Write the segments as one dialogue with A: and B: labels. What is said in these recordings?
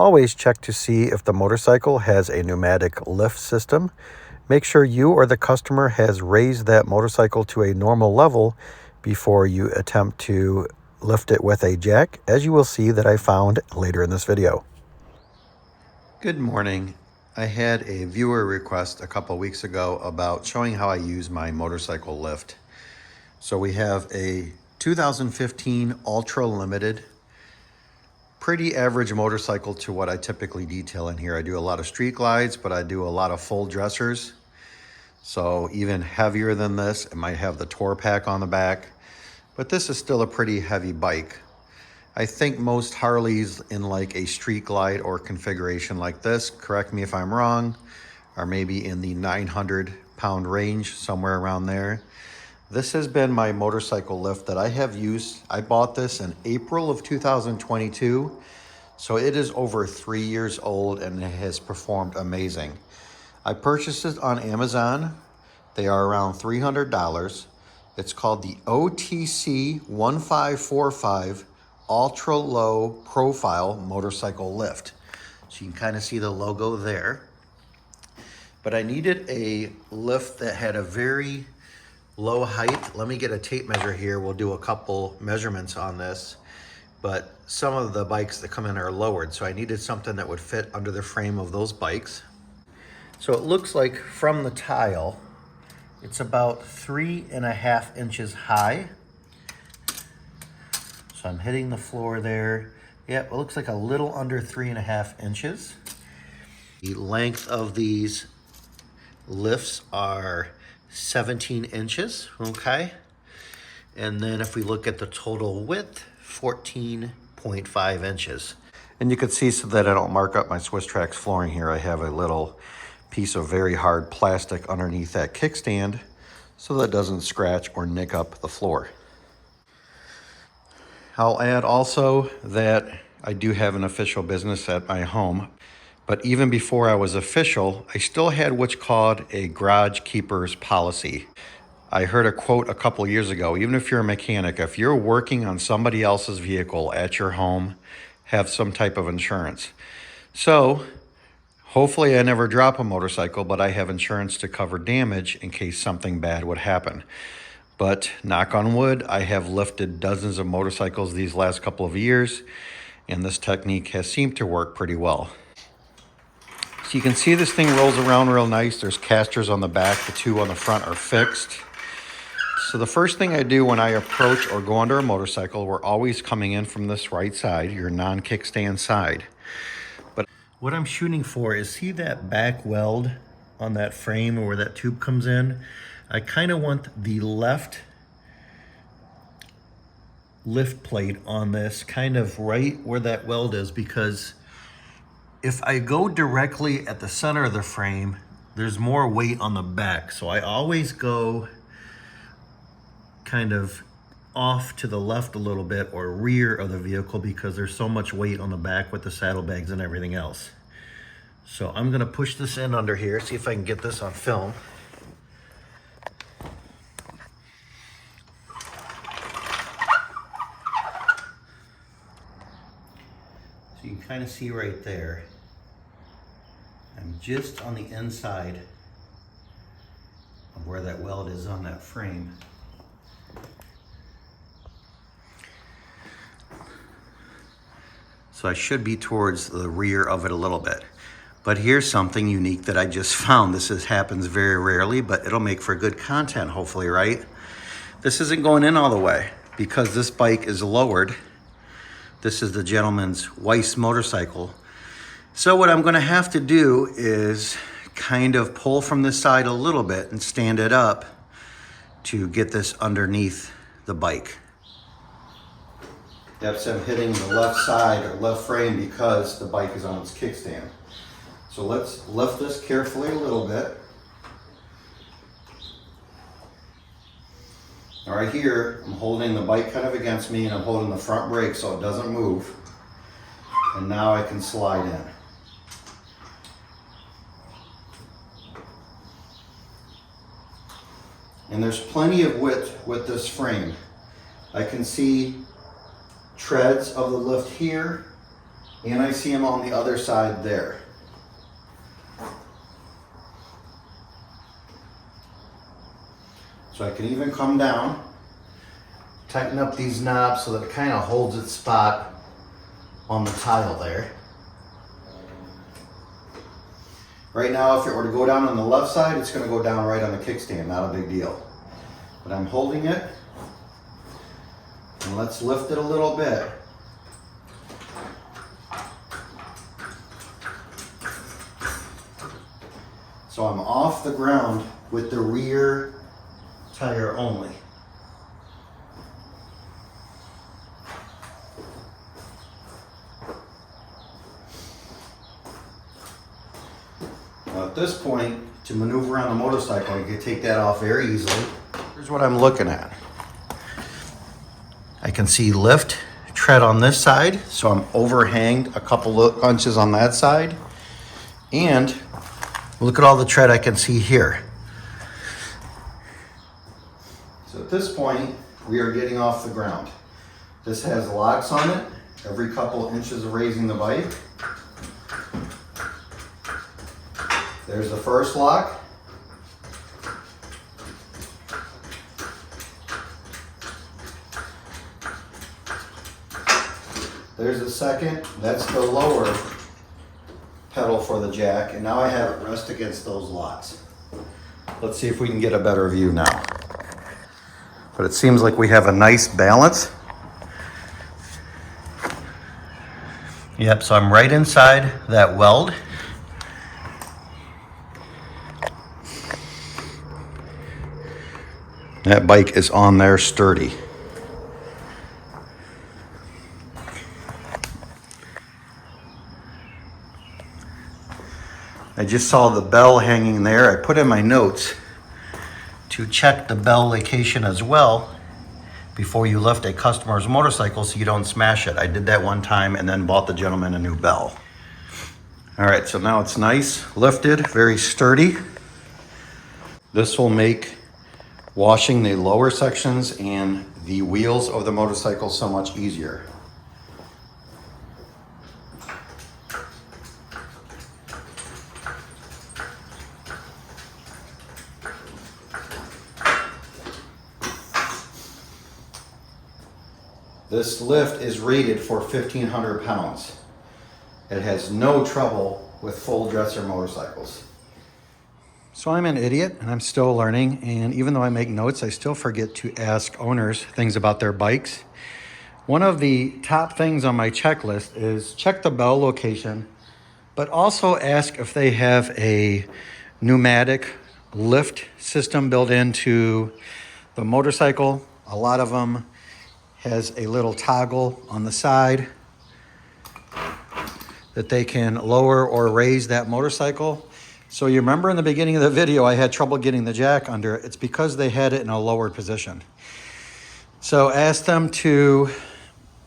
A: Always check to see if the motorcycle has a pneumatic lift system. Make sure you or the customer has raised that motorcycle to a normal level before you attempt to lift it with a jack, as you will see that I found later in this video. Good morning. I had a viewer request a couple weeks ago about showing how I use my motorcycle lift. So we have a 2015 Ultra Limited, pretty average motorcycle to what I typically detail in here. I do a lot of street glides, but I do a lot of full dressers. So even heavier than this, it might have the tour pack on the back, but this is still a pretty heavy bike. I think most Harleys in like a street glide or configuration like this, correct me if I'm wrong, are maybe in the 900-pound range, somewhere around there. This has been my motorcycle lift that I have used. I bought this in April of 2022, so it is over 3 years old and it has performed amazing. I purchased it on Amazon. They are around $300. It's called the OTC 1545 Ultra Low Profile Motorcycle Lift. So you can kind of see the logo there. But I needed a lift that had a very low height. Let me get a tape measure here. We'll do a couple measurements on this. But some of the bikes that come in are lowered, so I needed something that would fit under the frame of those bikes. So it looks like from the tile, it's about 3.5 inches high. So I'm hitting the floor there. Yeah, it looks like a little under 3.5 inches. The length of these lifts are 17 inches, okay? And then if we look at the total width, 14.5 inches. And you can see, so that I don't mark up my Swiss Trax flooring here, I have a little piece of very hard plastic underneath that kickstand so that it doesn't scratch or nick up the floor. I'll add also that I do have an official business at my home, but even before I was official, I still had what's called a garage keeper's policy. I heard a quote a couple years ago, even if you're a mechanic, if you're working on somebody else's vehicle at your home, have some type of insurance. So hopefully I never drop a motorcycle, but I have insurance to cover damage in case something bad would happen. But knock on wood, I have lifted dozens of motorcycles these last couple of years, and this technique has seemed to work pretty well. So you can see this thing rolls around real nice. There's casters on the back. The two on the front are fixed. So the first thing I do when I approach or go under a motorcycle, we're always coming in from this right side, your non-kickstand side. But what I'm shooting for is, see that back weld on that frame or where that tube comes in? I kind of want the left lift plate on this kind of right where that weld is, because if I go directly at the center of the frame, there's more weight on the back. So I always go kind of off to the left a little bit, or rear of the vehicle, because there's so much weight on the back with the saddlebags and everything else. So I'm gonna push this in under here, see if I can get this on film. So you can kind of see right there, I'm just on the inside of where that weld is on that frame. So I should be towards the rear of it a little bit. But here's something unique that I just found. This happens very rarely, but it'll make for good content, hopefully, right? This isn't going in all the way because this bike is lowered. This is the gentleman's Weiss motorcycle. So what I'm gonna have to do is kind of pull from this side a little bit and stand it up to get this underneath the bike. Yep, so I'm hitting the left side or left frame because the bike is on its kickstand. So let's lift this carefully a little bit. All right, here, I'm holding the bike kind of against me, and I'm holding the front brake so it doesn't move. And now I can slide in. And there's plenty of width with this frame. I can see treads of the lift here and I see them on the other side there. So I can even come down, tighten up these knobs so that it kind of holds its spot on the tile there. Right now, if it were to go down on the left side, it's going to go down right on the kickstand, not a big deal. But I'm holding it, and let's lift it a little bit. So I'm off the ground with the rear tire only. Now at this point, to maneuver around the motorcycle, you can take that off very easily. Here's what I'm looking at. I can see lift, tread on this side, so I'm overhanged a couple of inches on that side. And look at all the tread I can see here. So at this point, we are getting off the ground. This has locks on it, every couple inches of raising the bike. There's the first lock. There's the second. That's the lower pedal for the jack, and now I have it rest against those locks. Let's see if we can get a better view now. But it seems like we have a nice balance. Yep, so I'm right inside that weld. That bike is on there sturdy. I just saw the bell hanging there. I put in my notes to check the bell location as well before you lift a customer's motorcycle so you don't smash it. I did that one time and then bought the gentleman a new bell. All right, so now it's nice, lifted, very sturdy. This will make washing the lower sections and the wheels of the motorcycle so much easier. This lift is rated for 1,500 pounds. It has no trouble with full dresser motorcycles. So I'm an idiot and I'm still learning, and even though I make notes, I still forget to ask owners things about their bikes. One of the top things on my checklist is check the bell location, but also ask if they have a pneumatic lift system built into the motorcycle. A lot of them has a little toggle on the side that they can lower or raise that motorcycle. So you remember in the beginning of the video, I had trouble getting the jack under it. It's because they had it in a lowered position. So ask them to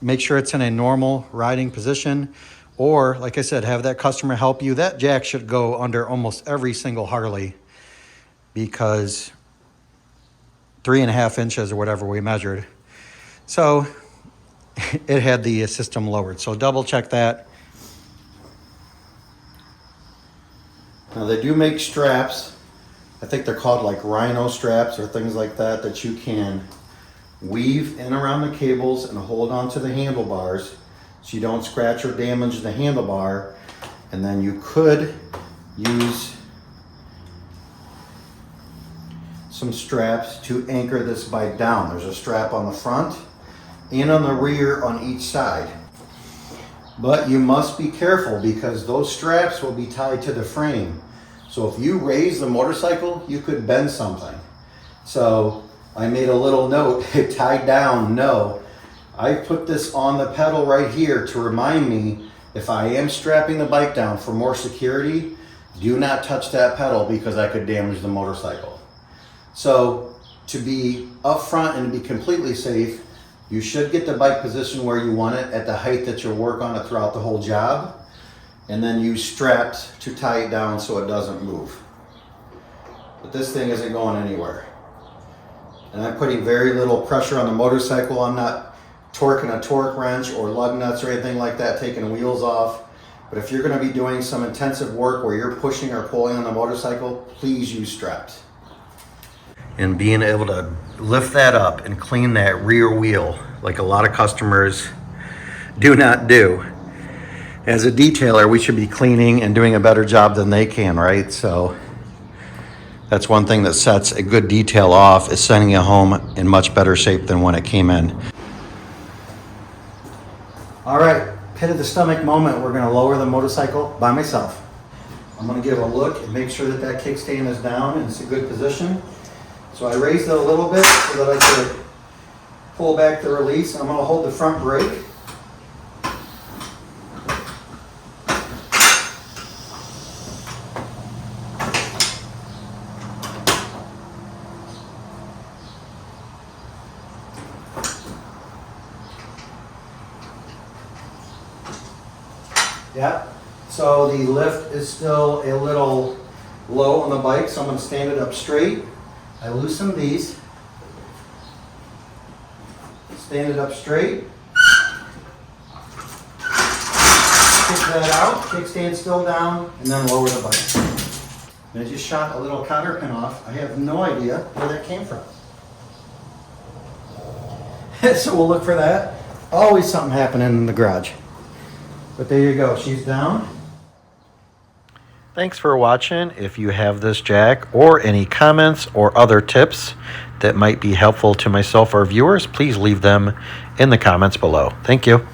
A: make sure it's in a normal riding position, or like I said, have that customer help you. That jack should go under almost every single Harley because 3.5 inches or whatever we measured. So it had the system lowered. So double check that. Now they do make straps. I think they're called like rhino straps or things like that, that you can weave in around the cables and hold onto the handlebars so you don't scratch or damage the handlebar. And then you could use some straps to anchor this bike down. There's a strap on the front and on the rear on each side. But you must be careful because those straps will be tied to the frame. So if you raise the motorcycle, you could bend something. So I made a little note, tied down, no. I put this on the pedal right here to remind me if I am strapping the bike down for more security, do not touch that pedal because I could damage the motorcycle. So to be upfront and to be completely safe, you should get the bike positioned where you want it at the height that you'll work on it throughout the whole job. And then use straps to tie it down so it doesn't move. But this thing isn't going anywhere. And I'm putting very little pressure on the motorcycle. I'm not torquing a torque wrench or lug nuts or anything like that, taking wheels off. But if you're going to be doing some intensive work where you're pushing or pulling on the motorcycle, please use straps. And being able to lift that up and clean that rear wheel like a lot of customers do not do. As a detailer, we should be cleaning and doing a better job than they can, right? So that's one thing that sets a good detail off, is sending it home in much better shape than when it came in. All right, pit of the stomach moment. We're gonna lower the motorcycle by myself. I'm gonna give a look and make sure that that kickstand is down and it's a good position. So I raised it a little bit so that I could pull back the release. I'm gonna hold the front brake. Yeah, so the lift is still a little low on the bike, so I'm going to stand it up straight. I loosen these. Stand it up straight. Kick that out, kickstand still down, and then lower the bike. And I just shot a little cotter pin off. I have no idea where that came from. So we'll look for that. Always something happening in the garage. But there you go, she's down. Thanks for watching. If you have this jack or any comments or other tips that might be helpful to myself or viewers, please leave them in the comments below. Thank you.